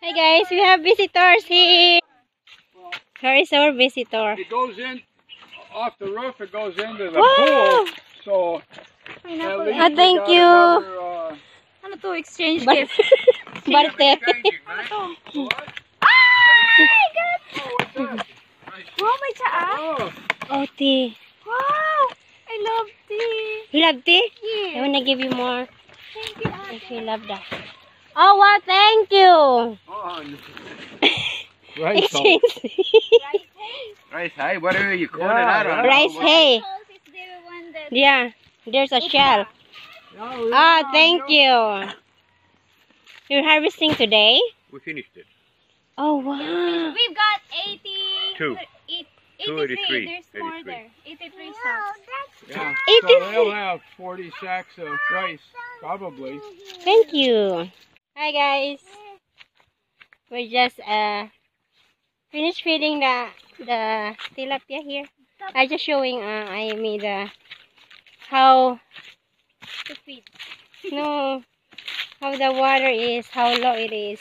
Hi guys, we have visitors here. Where is our visitor? It goes in off the roof. It goes into the Wow! pool. So at least we thank got you. another, Ano to? Exchange Bar- gift. Barter. Wow, may tsaa. Oh, Oh, tea. Wow! I love tea. You love tea? I Yeah. wanna give you more Thank you, Ate. if you love that. Oh wow, thank you. oh. Rice, Exchange. rice, hey, whatever you call Rice, it. hey. Is the one that... Yeah, there's a shell. Oh, thank you. You're harvesting today? We finished it. Oh wow. We've got 82. 283. There's more there. 83 sacks. Yeah. It So is- they'll have 40 sacks of rice, probably. Thank you. Hi guys. We're just finished feeding the tilapia here. I just showing I made how To feed. no how the water is, how low it is.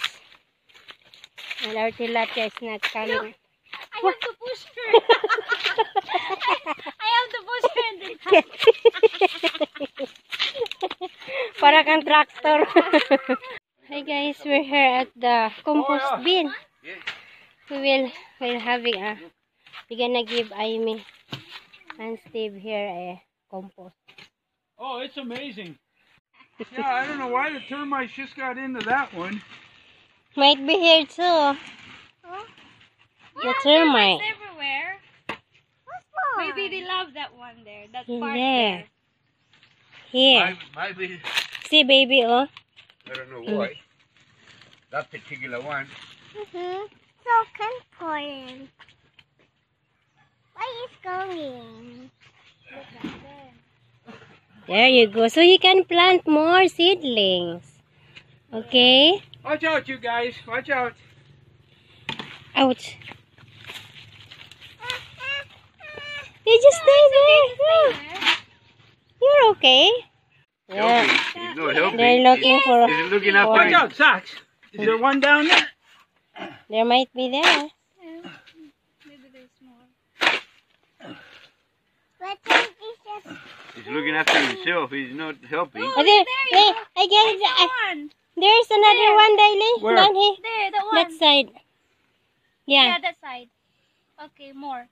And our tilapia is not coming. I have to push her. I have to push her. And then... Para kang tractor. Hi guys, we're here at the compost bin. We're gonna give Amy and Steve here a compost. Oh, it's amazing. Yeah, I don't know why the termites just got into that one. Might be here too. The termite. It's everywhere. Maybe they love that one there. That part There. there. Here. Maybe, See baby, oh. I don't know why. That particular one. So important. Where is going? There you go. So you can plant more seedlings. Okay? Watch out, you guys. Watch out. Ouch. You just stay there. You're okay. Yeah. He's not helping. They're looking for. He's looking after Watch me. Out, socks. Is there one down there? There might be there. Maybe there's more. But then it's just He's looking after himself. He's not helping. Oh, there. I guess One. there's another one, Daily. Where? Down here. There, that one. That side. Yeah, Yeah. that side. Okay, more.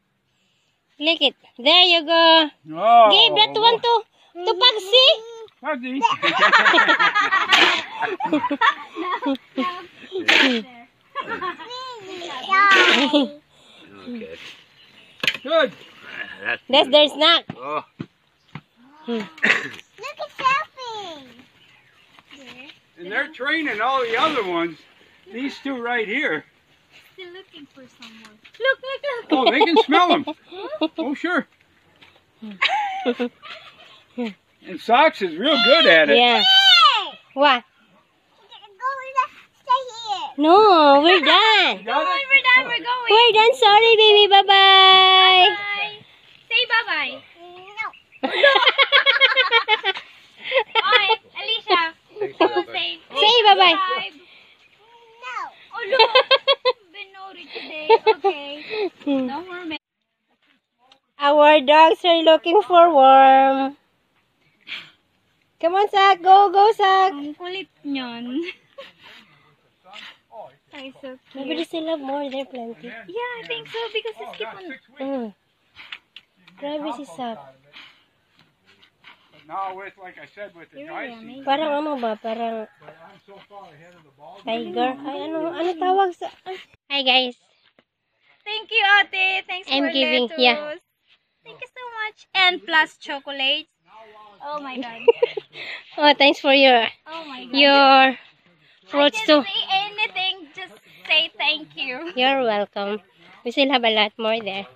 Click it. There you go. Oh. Give that one to Pagsy. Puggy. really Okay. Good. That's their snack. Oh. Look at Selfie. And they're training all the other ones. These two right here. Still looking for someone. Look, look, look. Oh, they can smell them. Oh, sure. And Socks is real good at it. Yeah. What? Stay here. No, we're done. Got it? We're done. We're going. We're done. Sorry, baby. Bye-bye. Bye. Say bye-bye. No. Alright, Alicia. Say Say bye-bye. No. Oh, look. Been naughty today. Okay. No more men. Our dogs are looking for worm. Come on, Sak. Go, go, Sak. Ang kulit nyon. Ay, so Maybe they cute. still have more. There plenty. Yeah, I think so because it's keep on... Grabe si Sak. But now with, like I said, with the You're dry really season, amazing. Parang ano ba? Parang I'm so far ahead of the ball. tiger. Ay, ano tawag sa... Hi, guys. Thank you, Ate. Thanks I'm for giving- lettuce. yeah. Thank you so much. And plus chocolates. Oh my God. Oh, thanks for your Oh my God. fruits I too. can't say anything. Just say thank you. You're welcome. We still have a lot more there.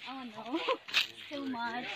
Oh no. Too much.